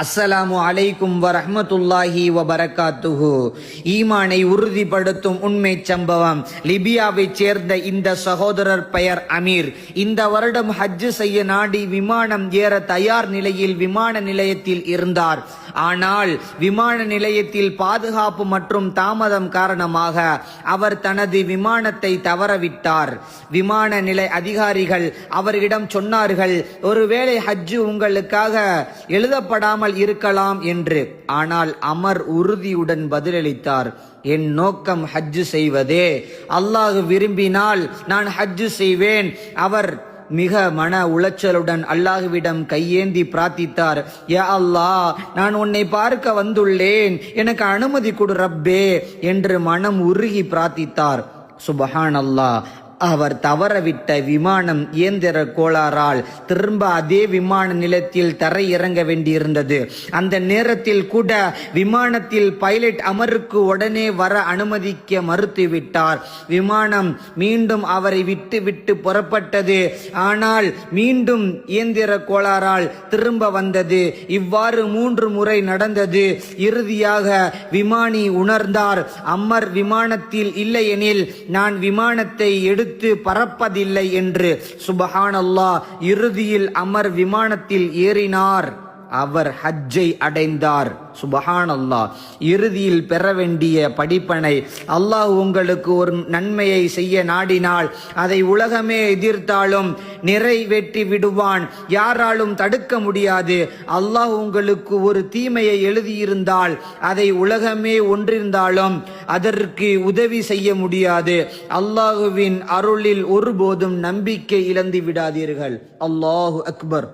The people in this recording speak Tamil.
அஸ்ஸலாமு அலைக்கும் வரஹ்மத்துல்லாஹி வபரகாத்துஹு. ஈமானை உறுதிப்படுத்தும் உண்மை சம்பவம். லிபியாவைச் சேர்ந்த இந்த சகோதரர் பெயர் அமீர். இந்த வருடம் ஹஜ் செய்ய நாடி விமானம் ஏற தயார் நிலையில் விமான நிலையத்தில் இருந்தார். ஆனால் விமான நிலையத்தில் பாதுகாப்பு மற்றும் தாமதம் காரணமாக அவர் தனது விமானத்தை தவறவிட்டார். விமான நிலைய அதிகாரிகள் அவரிடம் சொன்னார்கள், ஒருவேளை ஹஜ் உங்களுக்காக எழுதப்படாமல் இருக்கலாம் என்று. ஆனால் அமர் உறுதியுடன் பதிலளித்தார், என் நோக்கம் ஹஜ் செய்வதே. அல்லாஹ் விரும்பினால் நான் ஹஜ் செய்வேன். அவர் மிக மன உளைச்சலுடன் அல்லாஹ்விடம் கையேந்தி பிரார்த்தித்தார், யா அல்லாஹ், நான் உன்னை பார்க்க வந்துள்ளேன், எனக்கு அனுமதி கொடு ரப்பே என்று மனம் உருகி பிரார்த்தித்தார். சுபஹான் அல்லாஹ். அவர் தவறவிட்ட விமானம் இயந்திர கோளாறால் திரும்ப அதே விமான நிலையத்தில் தரை இறங்க வேண்டியிருந்தது. அந்த நேரத்தில் கூட விமானத்தில் பைலட் அமருக்கு உடனே வர அனுமதிக்க மறுத்துவிட்டார். விமானம் மீண்டும் அவரை விட்டு புறப்பட்டது. ஆனால் மீண்டும் இயந்திர கோளாறால் திரும்ப வந்தது. இவ்வாறு 3 முறை நடந்தது. இறுதியாக விமானி உணர்ந்தார், அமர் விமானத்தில் இல்லையெனில் நான் விமானத்தை எடுத்து பறப்பதில்லை என்று. சுபஹானல்லாஹ். இறுதியில் அமர் விமானத்தில் ஏறினார். அவர் ஹஜ்ஜை அடைந்தார். சுபஹானல்லாஹ். இறுதியில் பெற வேண்டிய படிப்பனை, அல்லாஹ் உங்களுக்கு ஒரு நன்மையை செய்ய நாடினால் அதை உலகமே எதிர்த்தாலும் நிறைவேற்றி விடுவான். யாராலும் தடுக்க முடியாது. அல்லாஹ் உங்களுக்கு ஒரு தீமையை எழுதியிருந்தால் அதை உலகமே ஒன்றிருந்தாலும் அதற்கு உதவி செய்ய முடியாது. அல்லாஹுவின் அருளில் ஒருபோதும் நம்பிக்கை இழந்து விடாதீர்கள். அல்லாஹு அக்பர்.